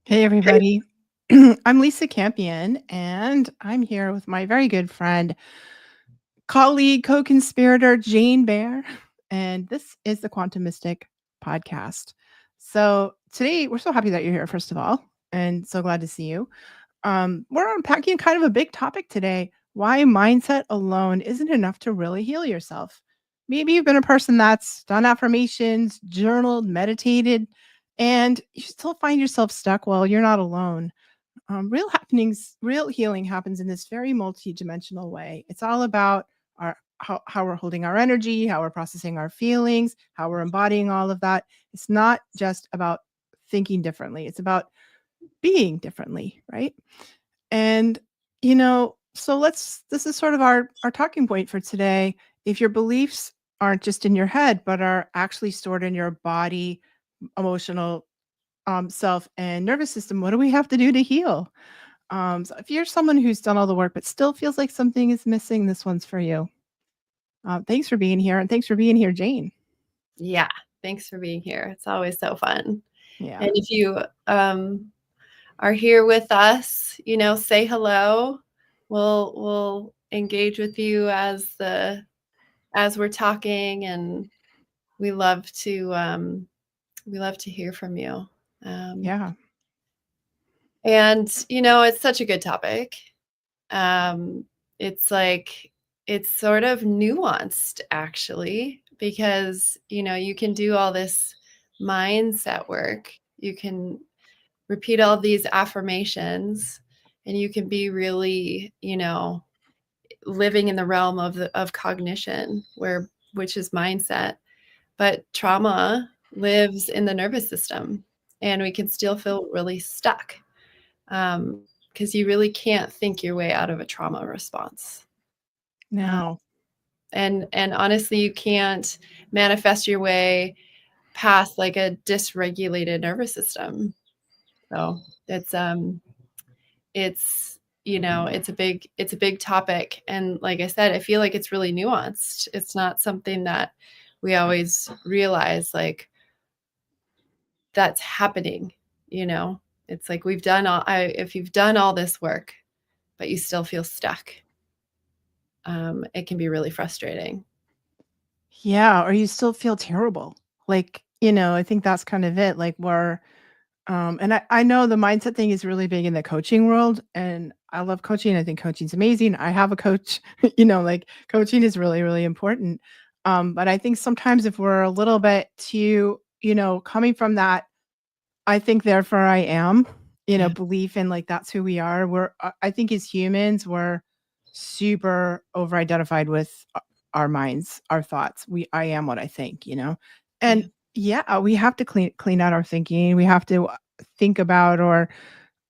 Hey, everybody. I'm Lisa Campion, and I'm here with my very good friend, colleague, co conspirator, Jane Bear. And this is the Quantum Mystic podcast. So today, we're so happy that you're here, first of all, and so glad to see you. We're unpacking kind of a big topic today, why mindset alone isn't enough to really heal yourself. Maybe you've been a person that's done affirmations, journaled, meditated, and you still find yourself stuck. Well, you're not alone. Real healing happens in this very multi-dimensional way. It's all about how we're holding our energy, how we're processing our feelings, how we're embodying all of that. It's not just about thinking differently. It's about being differently, right? And so this is sort of our talking point for today. If your beliefs aren't just in your head, but are actually stored in your body, emotional self and nervous system, what do we have to do to heal? So if you're someone who's done all the work but still feels like something is missing, this one's for you. Thanks for being here, and thanks for being here, Jane. Yeah, thanks for being here. It's always so fun. Yeah. And if you are here with us, say hello. We'll engage with you as we're talking, and we love to hear from you. Um, Yeah. and it's such a good topic. Um, it's like it's sort of nuanced actually, because you can do all this mindset work. You can repeat all these affirmations, and you can be really, living in the realm of cognition, which is mindset. But trauma lives in the nervous system, and we can still feel really stuck, because you really can't think your way out of a trauma response. Uh, No. and honestly, you can't manifest your way past like a dysregulated nervous system. So it's it's a big topic, and like I said, I feel like it's really nuanced. It's not something that we always realize, like, that's happening. you know it's like if you've done all this work but you still feel stuck, it can be really frustrating. Yeah, or you still feel terrible. Like, I think that's kind of it. Like and I know the mindset thing is really big in the coaching world, and I love coaching. I think coaching's amazing. I have a coach, like coaching is really, really important. But I think sometimes if we're a little bit too, coming from that, I think therefore I am, Yeah. belief in like that's who we are. I think as humans, we're super over identified with our minds, our thoughts. I am what I think. Yeah. And yeah, we have to clean out our thinking. We have to think about or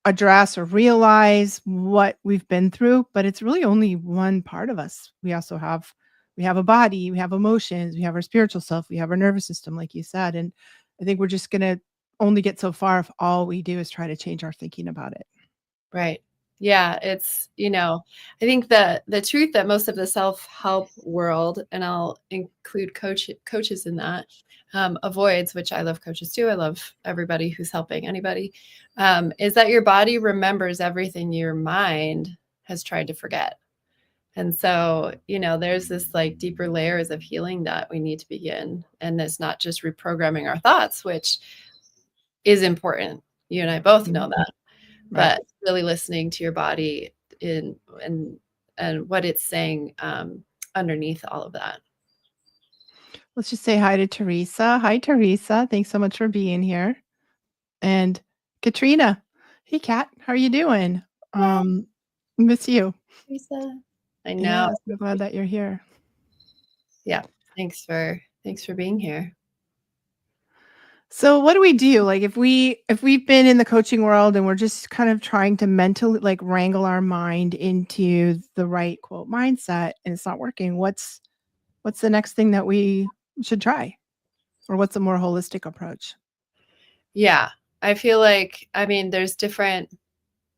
address or realize what we've been through, but it's really only one part of us. We have a body, we have emotions, we have our spiritual self, we have our nervous system, like you said. And I think we're just gonna only get so far if all we do is try to change our thinking about it. Right. Yeah, I think the truth that most of the self-help world, and I'll include coaches in that, avoids, which I love coaches too. I love everybody who's helping anybody, is that your body remembers everything your mind has tried to forget. And so, there's this like deeper layers of healing that we need to begin. And it's not just reprogramming our thoughts, which is important. You and I both know Mhm. that, Right. but really listening to your body in and what it's saying, underneath all of that. Let's just say hi to Teresa. Hi, Teresa. Thanks so much for being here. And Katrina. Hey, Kat. How are you doing? Yeah, Um, Miss you. Lisa. I know. Yeah, so glad that you're here. Yeah. Thanks for being here. So what do we do? Like if we've been in the coaching world and we're just kind of trying to mentally like wrangle our mind into the right quote mindset and it's not working, what's the next thing that we should try? Or what's a more holistic approach? Yeah. I feel like, I mean, there's different.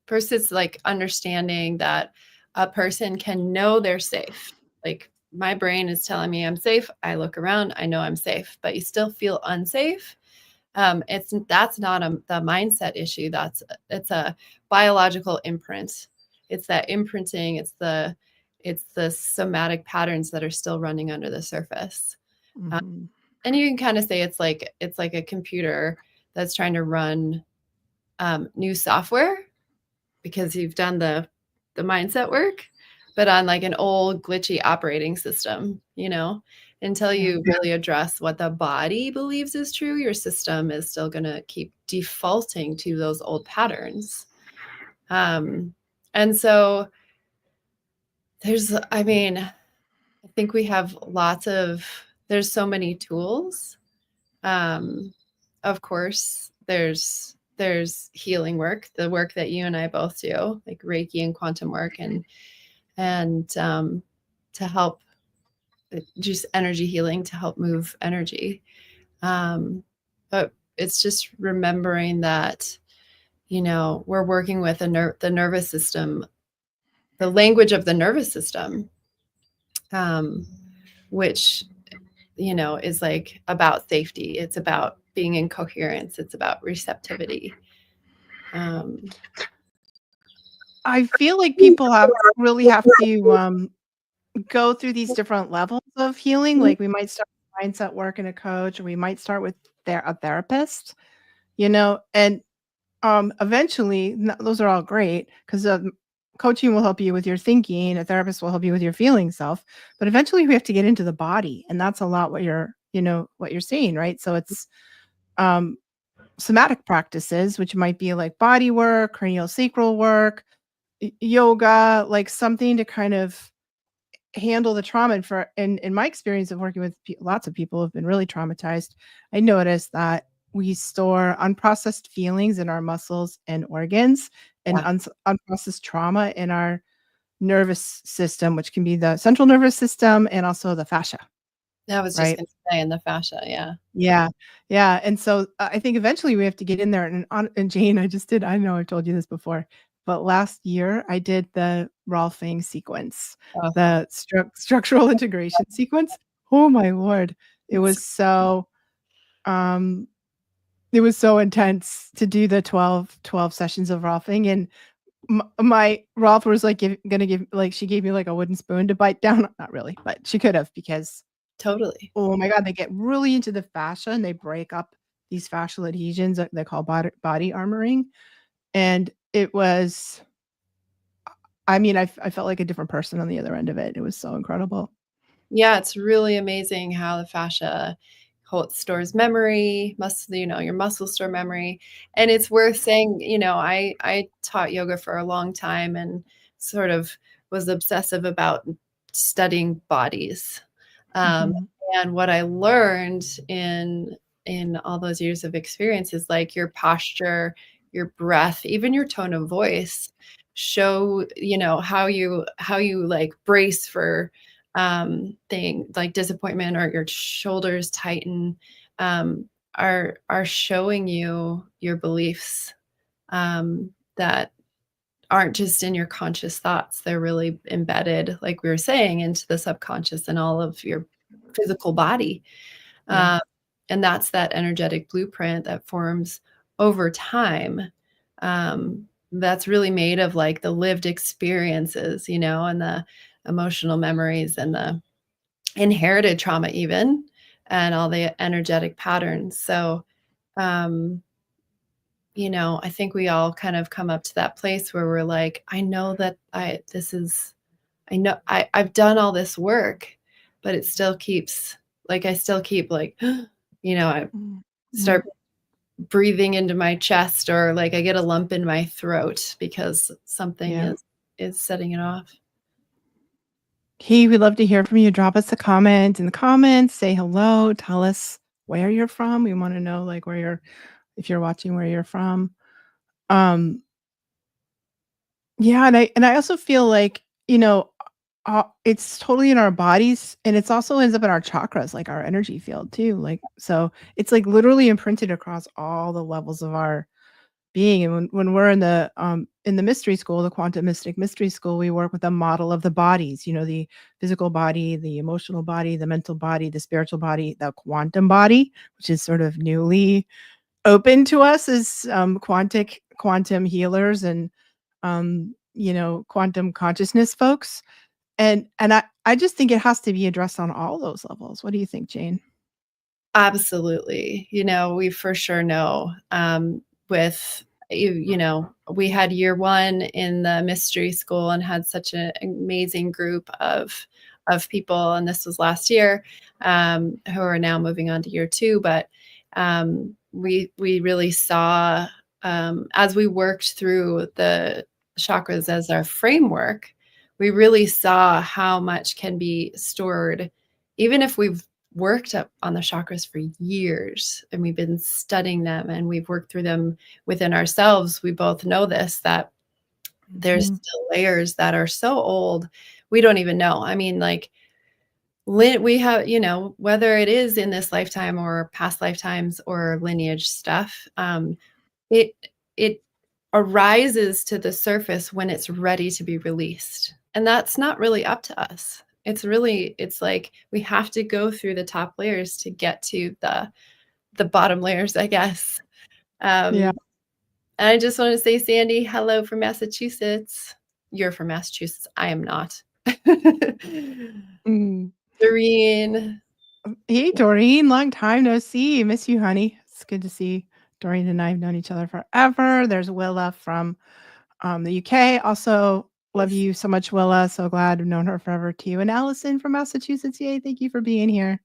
First, it's like understanding that a person can know they're safe. Like, my brain is telling me I'm safe. I look around, I know I'm safe, but you still feel unsafe. That's not the mindset issue. It's a biological imprint. It's that imprinting. It's the somatic patterns that are still running under the surface. Mhm. And you can kind of say it's like a computer that's trying to run new software because you've done the mindset work, but on like an old glitchy operating system, until Yeah. you really address what the body believes is true, your system is still going to keep defaulting to those old patterns. And so I think we have there's so many tools. Of course, there's healing work, the work that you and I both do, like Reiki and quantum work, and to help just energy healing to help move energy. But it's just remembering that, we're working with the nervous system, the language of the nervous system, which, is like about safety. It's about being in coherence. It's about receptivity. I feel like people really have to go through these different levels of healing. Like we might start with mindset work and a coach, or we might start with a therapist, and eventually those are all great because coaching will help you with your thinking, a therapist will help you with your feeling self, but eventually we have to get into the body, and that's a lot what you're saying, right? So it's um somatic practices, which might be like body work, craniosacral work, yoga, like something to kind of handle the trauma. And in my experience of working with lots of people who have been really traumatized, I noticed that we store unprocessed feelings in our muscles and organs, and Yeah. unprocessed trauma in our nervous system, which can be the central nervous system and also the fascia, I was just right? going to say in the fascia. Yeah. Yeah. Yeah. And so I think eventually we have to get in there. And Jane, I know I've told you this before, but last year I did the Rolfing sequence, Oh, the structural integration sequence. Oh my Lord. It it's was so, um, it was so intense to do the 12 sessions of Rolfing. And my Rolf was like, she gave me like a wooden spoon to bite down. Not really, but she could have, because totally. oh my god, they get really into the fascia and they break up these fascial adhesions that they call body armoring. And it was, I felt like a different person on the other end of it. It was so incredible. Yeah, it's really amazing how the fascia stores memory, your muscles store memory. And it's worth saying, I taught yoga for a long time and sort of was obsessive about studying bodies. Um, Mhm. and what I learned in all those years of experience is like your posture, your breath, even your tone of voice show, how you like brace for thing like disappointment, or your shoulders tighten, are showing you your beliefs, that aren't just in your conscious thoughts. They're really embedded, like we were saying, into the subconscious and all of your physical body. Yeah. um, and that's that energetic blueprint that forms over time, that's really made of like the lived experiences, and the emotional memories and the inherited trauma even, and all the energetic patterns. So, um, I think we all kind of come up to that place where we're like, I know that I've done all this work, but it still keeps like, I still keep like, I Mhm. start breathing into my chest, or like I get a lump in my throat because something Yeah. is setting it off. Hey, we'd love to hear from you. Drop us a comment in the comments, say hello, tell us where you're from. We want to know like if you're watching, where you're from. Um, yeah, and I also feel like, it's totally in our bodies, and it's also ends up in our chakras, like our energy field too. Like, so it's like literally imprinted across all the levels of our being. And when we're in the mystery school, the quantum mystic mystery school, we work with a model of the bodies, the physical body, the emotional body, the mental body, the spiritual body, the quantum body, which is sort of newly open to us as quantum healers and quantum consciousness folks. And I just think it has to be addressed on all those levels. What do you think, Jane? Absolutely. We for sure know, with we had year one in the mystery school and had such an amazing group of people, and this was last year, who are now moving on to year two. But we really saw, as we worked through the chakras as our framework, we really saw how much can be stored, even if we've worked up on the chakras for years and we've been studying them and we've worked through them within ourselves. We both know this, that there's still layers that are so old we don't even know. I mean, like, we have, whether it is in this lifetime or past lifetimes or lineage stuff, it it arises to the surface when it's ready to be released, and that's not really up to us. It's like we have to go through the top layers to get to the bottom layers, I guess. Yeah. And I just want to say, Sandy, hello from Massachusetts. You're from Massachusetts. I am not. Mm. Doreen. Hey, Doreen, long time no see. Miss you, honey. It's good to see. Doreen and I have known each other forever. There's Willa from the UK. Also, love you so much, Willa. So glad I've known her forever too. And Allison from Massachusetts. Yay, thank you for being here.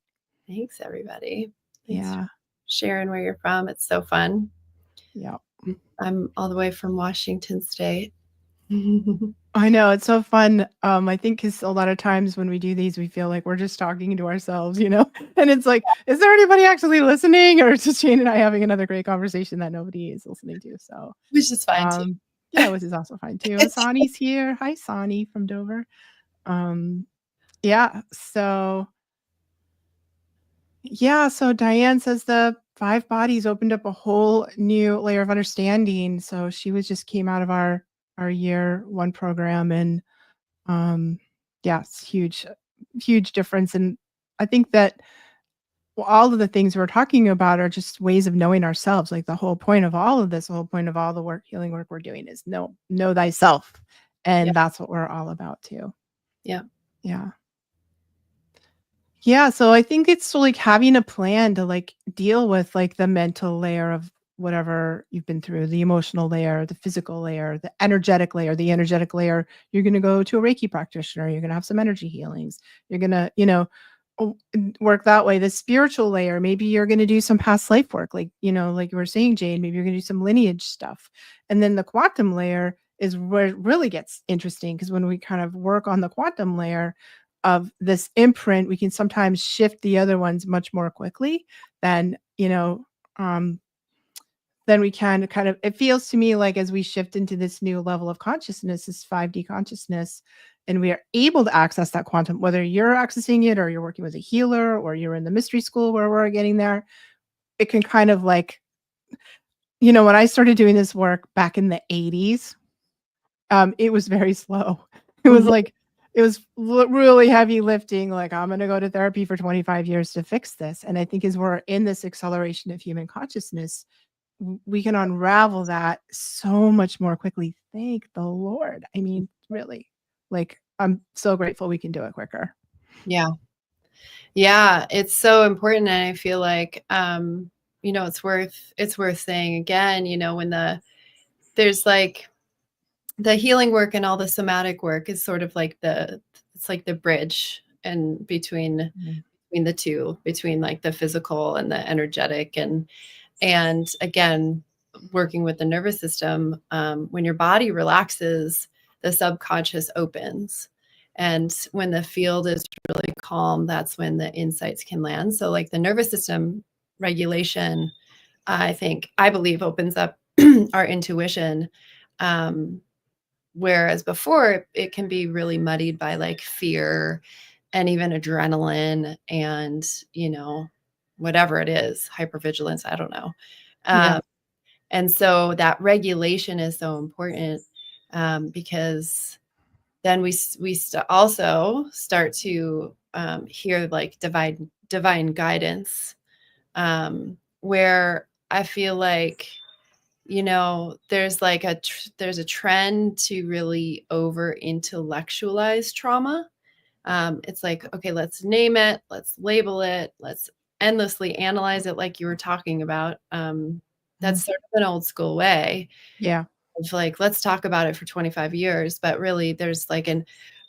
Thanks, everybody. Thanks for Yeah. sharing where you're from. It's so fun. Yeah. I'm all the way from Washington State. I know, it's so fun. I think because a lot of times when we do these, we feel like we're just talking to ourselves, and it's like, is there anybody actually listening, or is just Jane and I having another great conversation that nobody is listening to? So, Which is fine too. yeah, which is also fine too. Sani's here. Hi, Sani from Dover. Yeah. So Diane says the five bodies opened up a whole new layer of understanding. So she came out of our year one program, and yeah, it's huge difference. And I think that all of the things we're talking about are just ways of knowing ourselves. Like the whole point of all of this, the whole point of all the healing work we're doing is know thyself. Yeah. And that's what we're all about too. Yeah. Yeah. Yeah, so I think it's like having a plan to like deal with like the mental layer of whatever you've been through, the emotional layer, the physical layer, the energetic layer. The energetic layer, you're going to go to a Reiki practitioner, you're going to have some energy healings. You're going to, work that way. The spiritual layer, maybe you're going to do some past life work, like, like you were saying, Jane, maybe you're going to do some lineage stuff. And then the quantum layer is where it really gets interesting, because when we kind of work on the quantum layer of this imprint, we can sometimes shift the other ones much more quickly than, then we can kind of, it feels to me like as we shift into this new level of consciousness, this 5D consciousness, and we are able to access that quantum, whether you're accessing it or you're working with a healer or you're in the mystery school where we're getting there, it can kind of like, when I started doing this work back in the 80s, it was very slow. It was like, it was really heavy lifting. Like, I'm going to go to therapy for 25 years to fix this. And I think as we're in this acceleration of human consciousness, we can unravel that so much more quickly. Thank the Lord. I mean, really, like, I'm so grateful we can do it quicker. Yeah. Yeah. It's so important. And I feel like, it's worth saying again, when there's like the healing work and all the somatic work is sort of like it's like the bridge and between the two, between like the physical and the energetic. And again, working with the nervous system, when your body relaxes, the subconscious opens. And when the field is really calm, that's when the insights can land. So like the nervous system regulation, I believe opens up our intuition. Whereas before it can be really muddied by like fear and even adrenaline and, whatever it is, hypervigilance, I don't know. Yeah. And so that regulation is so important, because then we also start to hear like divine guidance, where I feel like, there's like there's a trend to really over intellectualize trauma. It's like, okay, let's name it, let's label it, let's endlessly analyze it, like you were talking about. Mhm. That's sort of an old school way Yeah. of like, let's talk about it for 25 years, but really there's like a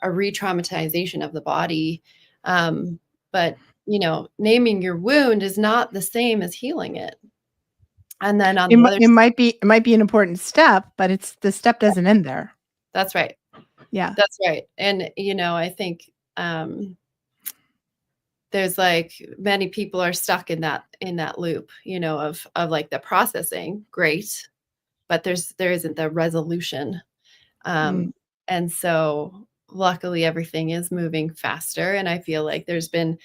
re-traumatization of the body. But naming your wound is not the same as healing it. And then on It the mi other it might be an important step, but it's the step doesn't end there. That's right. Yeah. That's right. And, I think, there's like many people are stuck in that loop, of like the processing, great, but there isn't the resolution. Mm. And so luckily everything is moving faster. And I feel like there's been,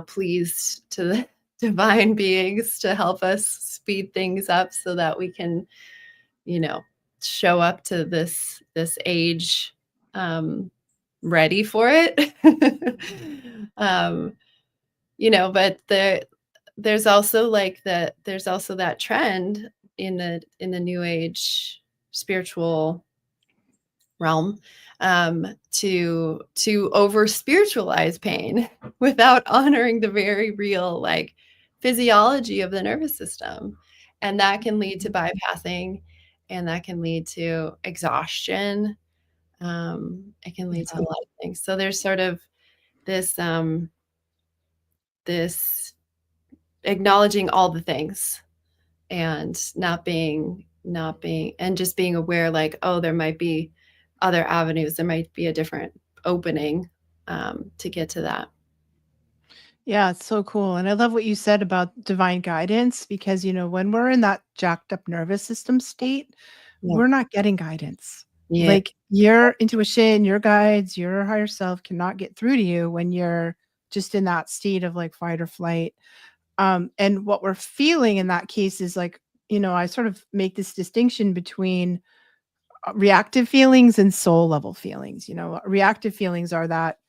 pleas to the divine beings to help us speed things up so that we can, you know, show up to this age ready for it. um, but there's also that trend in the new age spiritual realm, to over spiritualize pain without honoring the very real like physiology of the nervous system, and that can lead to bypassing, and that can lead to exhaustion. It can lead to Yeah. a lot of things. So there's sort of this acknowledging all the things, and not being and just being aware, like, oh, there might be other avenues, there might be a different opening, to get to that. Yeah, it's so cool. And I love what you said about divine guidance because, when we're in that jacked up nervous system state, Yeah. we're not getting guidance. Yeah. Like your intuition, your guides, your higher self cannot get through to you when you're just in that state of like fight or flight. And what we're feeling in that case is like, I sort of make this distinction between reactive feelings and soul level feelings. Reactive feelings are that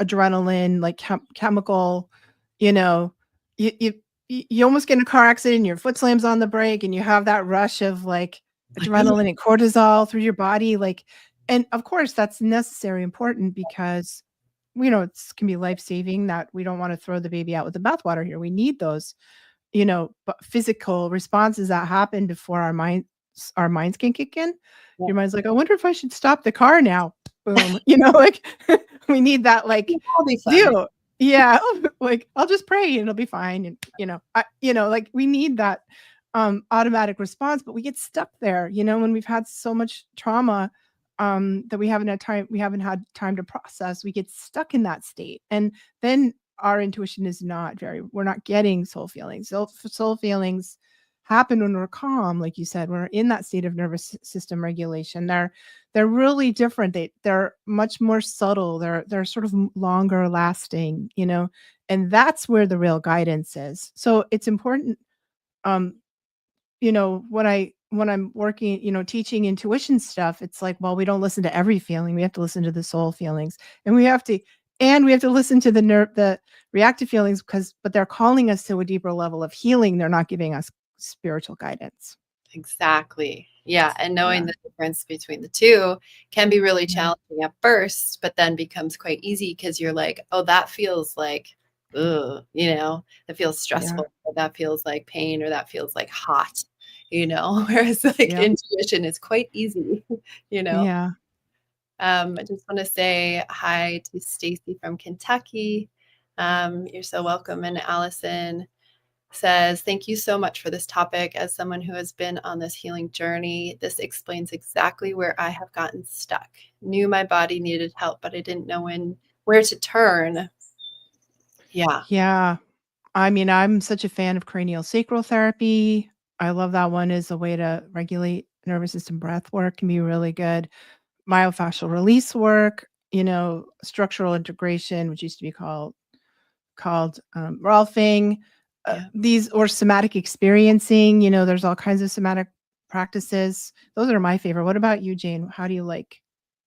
adrenaline, like chemical, you know, you, you you almost get in a car accident and your foot slams on the brake and you have that rush of like Like, oh, adrenaline and cortisol through your body. Like, and of course that's necessary, important because it can be life saving that we don't want to throw the baby out with the bathwater here. We need those, but physical responses that happen before our minds can kick in. yeah, Your mind's like, I wonder if I should stop the car now. Boom. Like we need that like I'll be fine. do. Yeah. Like I'll just pray and it'll be fine. And like we need that automatic response, but we get stuck there, when we've had so much trauma that we haven't had time to process. We get stuck in that state. And then our intuition is we're not getting soul feelings. Soul feelings happen when we're calm, like you said, we're in that state of nervous system regulation. They're really different. They're much more subtle. They're sort of longer lasting, and that's where the real guidance is. So it's important, um, when I'm working, teaching intuition stuff, it's like, well, we don't listen to every feeling. We have to listen to the soul feelings. And we have to listen to the reactive feelings but they're calling us to a deeper level of healing. They're not giving us spiritual guidance. Exactly. Yeah, and knowing Yeah. the difference between the two can be really Yeah. challenging at first, but then becomes quite easy because you're like, "Oh, that feels like, ugh," "that feels Yeah. stressful, or that feels like pain, or that feels like hot," whereas, like, Yep. intuition is quite easy, you know? Yeah. I just wanna say hi to Stacy from Kentucky. You're so welcome, and Allison says, "Thank you so much for this topic. As someone who has been on this healing journey, this explains exactly where I have gotten stuck. Knew my body needed help, but I didn't know where to turn." Yeah. Yeah. I mean, I'm such a fan of cranial sacral therapy. I love that one as a way to regulate nervous system. Breath work can be really good. Myofascial release work, structural integration, which used to be called Rolfing. Yeah. These or somatic experiencing, there's all kinds of somatic practices. Those are my favorite. What about you, Jane?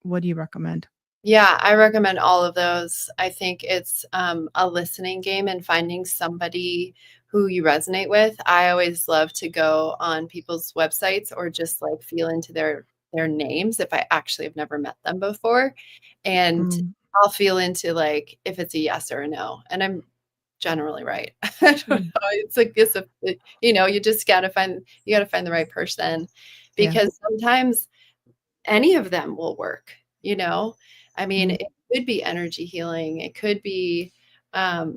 What do you recommend? Yeah, I recommend all of those. I think it's a listening game and finding somebody who you resonate with. I always love to go on people's websites or just like feel into their names if I actually have never met them before. And Mm. I'll feel into like if it's a yes or a no. And I'm generally right. I don't Mm. know. It's like this, you know, you just gotta find the right person Yeah. because sometimes any of them will work, you know? I mean, Mm. it could be energy healing, it could be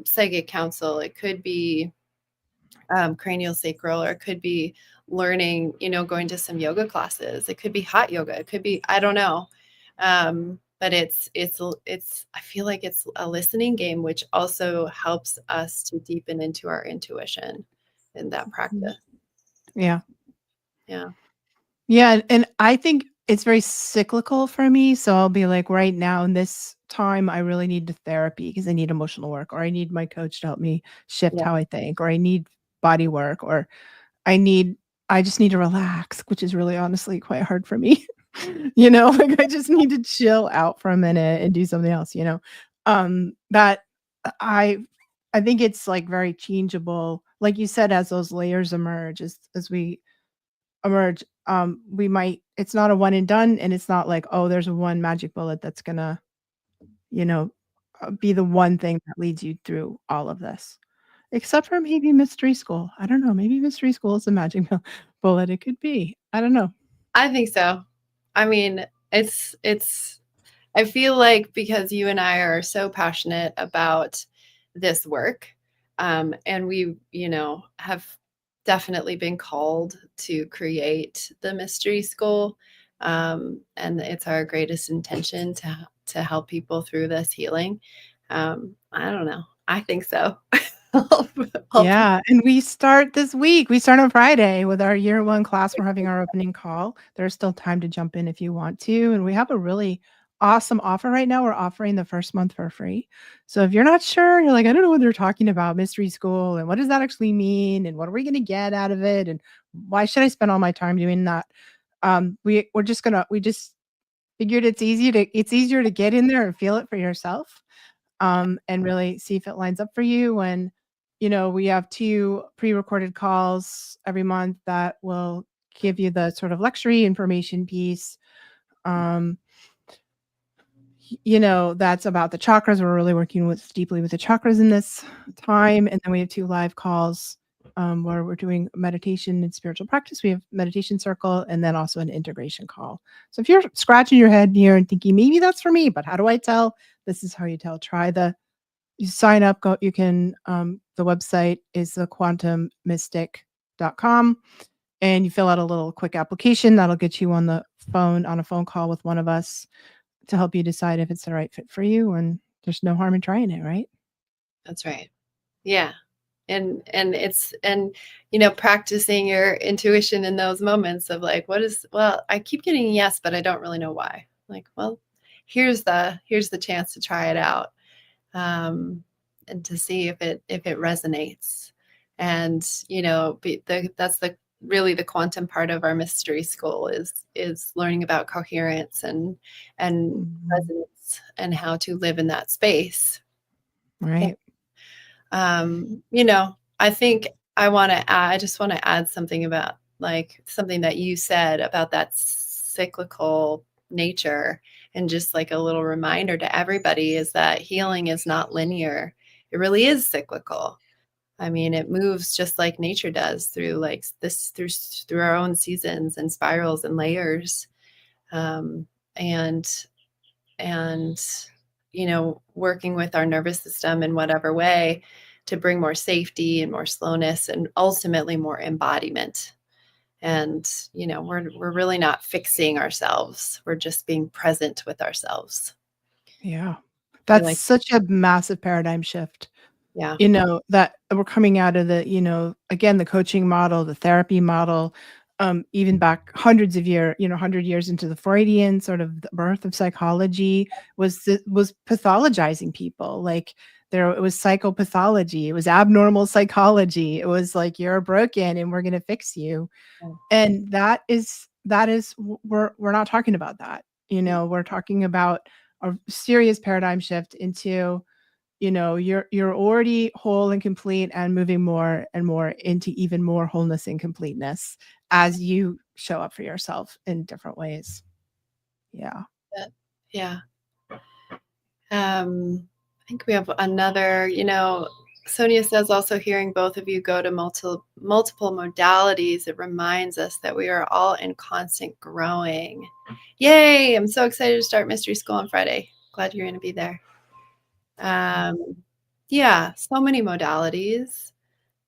psychic counsel, it could be cranial sacral, or it could be learning, you know, going to some yoga classes. It could be hot yoga. It could be, I don't know. But it's, I feel like it's a listening game, which also helps us to deepen into our intuition in that Mm. practice. Yeah. Yeah. Yeah, and I think it's very cyclical for me, so I'll be like, right now in this time, I really need the therapy because I need emotional work, or I need my coach to help me shift Yeah. how I think, or I need body work, or I just need to relax, which is really honestly quite hard for me. Like I just need to chill out for a minute and do something else, you know? That I I think it's like very changeable. Like you said, as those layers emerge, as we emerge, we might it's not a one and done, and it's not like, oh, there's one magic bullet that's gonna, you know, be the one thing that leads you through all of this. Except for maybe mystery school. I don't know, maybe mystery school is a magic bullet. It could be. I don't know. I think so. I mean, it's I feel like because you and I are so passionate about this work, and we, you know, have definitely been called to create the mystery school, and it's our greatest intention to help people through this healing. I don't know. I think so. Help Yeah, and we start this week. We start on Friday with our year 1 class. We're having our opening call. There's still time to jump in if you want to, and we have a really awesome offer right now. We're offering the first month for free. So if you're not sure, you're like, "I don't know what they're talking about, mystery school, and what does that actually mean, and what are we gonna get out of it, and why should I spend all my time doing that?" We just figured it's easier to get in there and feel it for yourself, and really see if it lines up for you. And, we have 2 pre-recorded calls every month that will give you the sort of luxury information piece. Um, that's about the chakras. We're really working with deeply with the chakras in this time. And then we have 2 live calls, where we're doing meditation and spiritual practice. We have meditation circle and then also an integration call. So if you're scratching your head here and thinking, maybe that's for me, but how do I tell? This is how you tell. You sign up, you can, the website is the quantummystic.com, and you fill out a little quick application that'll get you on a phone call with one of us to help you decide if it's the right fit for you, and there's no harm in trying it, right? That's right. Yeah. And you know, practicing your intuition in those moments of like, well, I keep getting yes, but I don't really know why. Like, well, here's the chance to try it out, and to see if it resonates. And you know, that's the really the quantum part of our mystery school is learning about coherence and Mhm. resonance and how to live in that space. Right. You know, I think I just want to add something about like something that you said about that cyclical nature, and just like a little reminder to everybody is that healing is not linear. It really is cyclical. I mean, it moves just like nature does through like this through our own seasons and spirals and layers. Um, and and you know, working with our nervous system in whatever way to bring more safety and more slowness and ultimately more embodiment. And you know, we're really not fixing ourselves, we're just being present with ourselves. Yeah. I feel That's like, such a massive paradigm shift. yeah. That we're coming out of again, the coaching model, the therapy model, even back hundreds of 100 years into the Freudian sort of the birth of psychology was pathologizing people. Like it was psychopathology, it was abnormal psychology. It was like you're broken and we're going to fix you. And we're not talking about that. We're talking about a serious paradigm shift into you're already whole and complete and moving more and more into even more wholeness and completeness as you show up for yourself in different ways. Yeah. Yeah. I think we have another, Sonia says also hearing both of you go to multiple modalities, it reminds us that we are all in constant growing. Yay! I'm so excited to start mystery school on Friday. Glad you're going to be there. Yeah, so many modalities.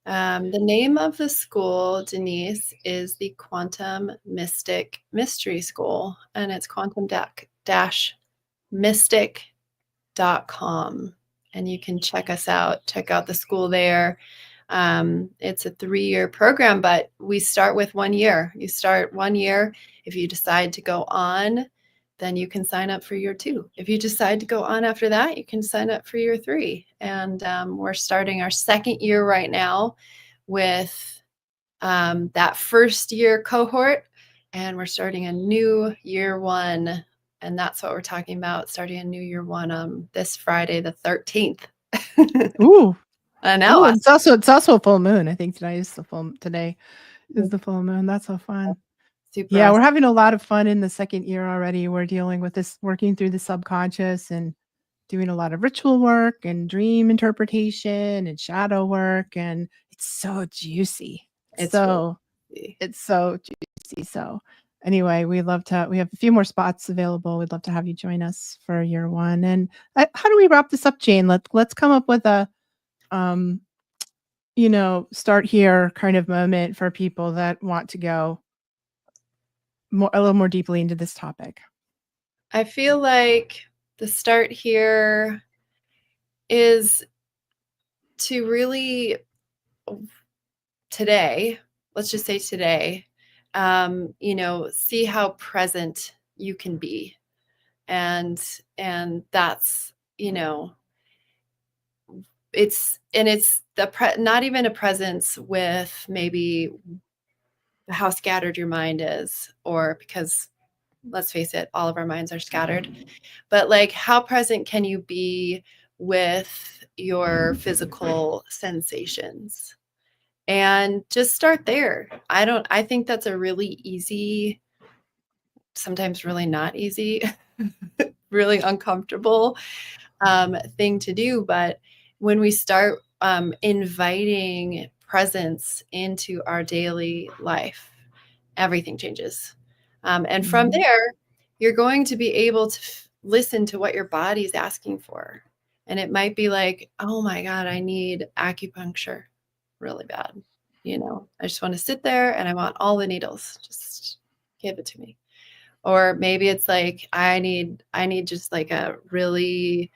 The name of the school, Denise, is the Quantum Mystic Mystery School, and it's quantum-mystic.com. And you can check us out, check out the school there. It's a 3-year program, but we start with 1 year. You start 1 year. If you decide to go on, then you can sign up for year 2. If you decide to go on after that, you can sign up for year 3. And we're starting our 2nd year right now with that first year cohort, and we're starting a new year 1. And that's what we're talking about, starting a new year 1 this Friday, the 13th. Ooh. I know. Ooh, it's also a full moon. I think today is the full moon. That's so fun. Super Yeah, awesome. we're having a lot of fun in the 2nd year already. We're dealing with this, working through the subconscious and doing a lot of ritual work and dream interpretation and shadow work, and it's so juicy. It's so really it's so juicy. So anyway, we have a few more spots available. We'd love to have you join us for year 1. And how do we wrap this up, Jane? Let's come up with a start here kind of moment for people that want to go a little more deeply into this topic. I feel like the start here is to really today, let's just say today, see how present you can be. And that's, it's not even a presence with maybe how scattered your mind is, or because let's face it, all of our minds are scattered, but like how present can you be with your physical sensations? And just start there. I think that's a really easy, sometimes really not easy, really uncomfortable thing to do. But when we start inviting presence into our daily life, everything changes. And from there, you're going to be able to listen to what your body's asking for. And it might be like, oh my God, I need acupuncture really bad. I just want to sit there and I want all the needles. Just give it to me. Or maybe it's like, I need just like a really,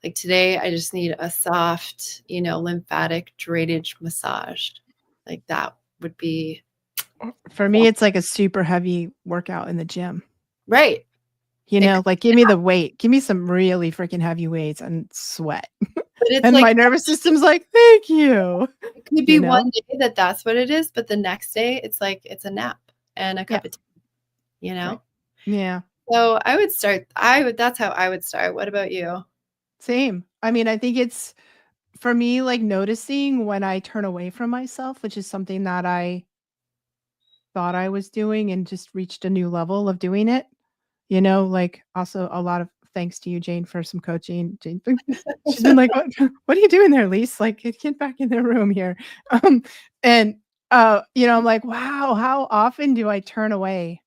like today, I just need a soft, lymphatic drainage massage. Like that would be. For me, it's like a super heavy workout in the gym. Right. Like give me the weight, give me some really freaking heavy weights and sweat. But it's and like, my nervous system's like, thank you. It could be one day that's what it is, but the next day it's like it's a nap and a cup of tea, Right. Yeah. So I would start. That's how I would start. What about you? Same. I mean, I think it's for me like noticing when I turn away from myself, which is something that I thought I was doing and just reached a new level of doing it. Like also a lot of thanks to you, Jane, for some coaching. Jane, she's been like, what are you doing there, Lise? Like, get back in the room here. And I'm like, wow, how often do I turn away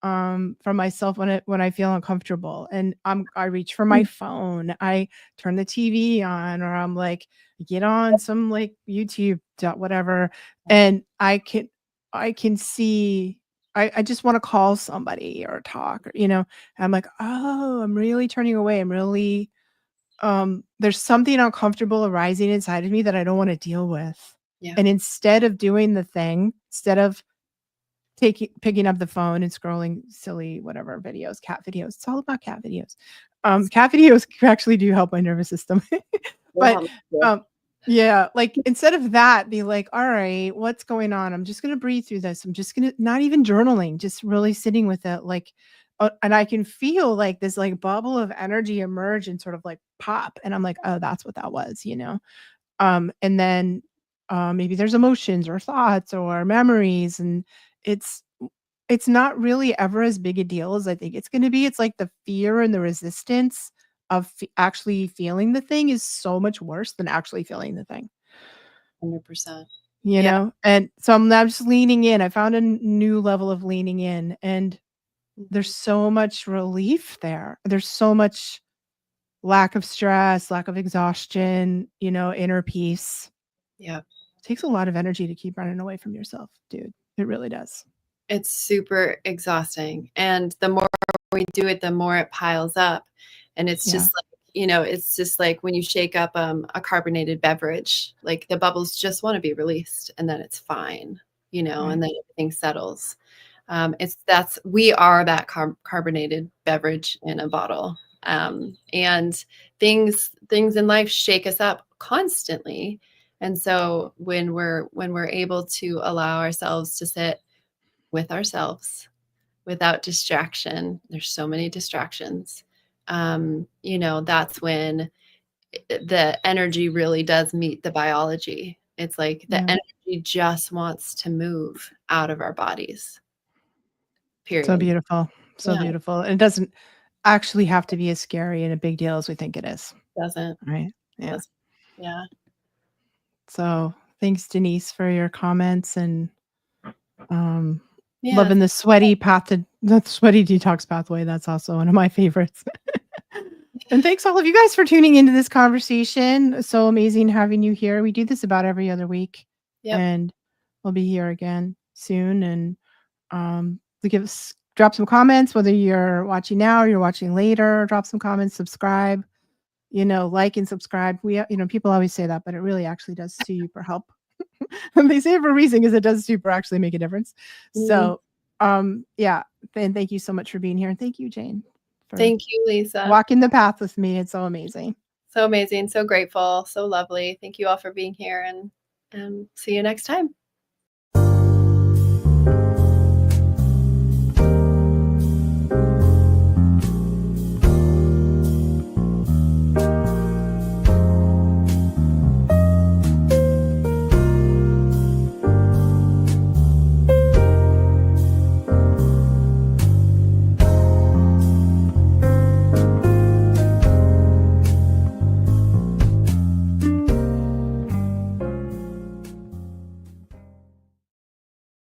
from myself when I feel uncomfortable? And I reach for my phone, I turn the TV on, or I'm like, get on some like YouTube whatever, and I can see I just want to call somebody or talk, and I'm like, oh, I'm really turning away. I'm really there's something uncomfortable arising inside of me that I don't want to deal with. Yeah. And instead of doing the thing, instead of picking up the phone and scrolling silly whatever videos, cat videos. It's all about cat videos. Cat videos actually do help my nervous system. But yeah, like instead of that, be like, all right, what's going on? I'm just gonna breathe through this. I'm just gonna not even journaling, just really sitting with it, like, and I can feel like this like bubble of energy emerge and sort of like pop. And I'm like, oh, that's what that was, and then maybe there's emotions or thoughts or memories, and it's it's not really ever as big a deal as I think it's going to be. It's like the fear and the resistance of actually feeling the thing is so much worse than actually feeling the thing. 100%. You Yeah. know? And so I'm now just leaning in. I found a new level of leaning in, and Mhm. there's so much relief there. There's so much lack of stress, lack of exhaustion, inner peace. Yeah. Takes a lot of energy to keep running away from yourself, dude. It really does. It's super exhausting. And the more we do it, the more it piles up. And it's Yeah. just like, it's just like when you shake up a carbonated beverage, like the bubbles just want to be released and then it's fine, Right. and then everything settles. We are that carbonated beverage in a bottle. And things in life shake us up constantly. And so when we're able to allow ourselves to sit with ourselves without distraction, there's so many distractions. That's when the energy really does meet the biology. It's like the Yeah. energy just wants to move out of our bodies. So Period. beautiful. So Yeah, it beautiful. And it doesn't actually have to be as scary and a big deal as we think it is. doesn't. Right. Yeah. Does Yeah. So thanks, Denise, for your comments, and um Yeah. loving the sweaty detox pathway. That's also one of my favorites. And thanks all of you guys for tuning into this conversation. So amazing having you here. We do this about every other week, Yep. and we'll be here again soon. And drop some comments, whether you're watching now or you're watching later. Drop some comments, subscribe. Like and subscribe. People always say that, but it really actually does super help. And they say it for a reason, because it does super actually make a difference. Mhm. So, yeah. And thank you so much for being here, and thank you, Jane, for Thank you, Lisa. walking the path with me. It's so amazing. So amazing, so grateful, so lovely. Thank you all for being here, and see you next time.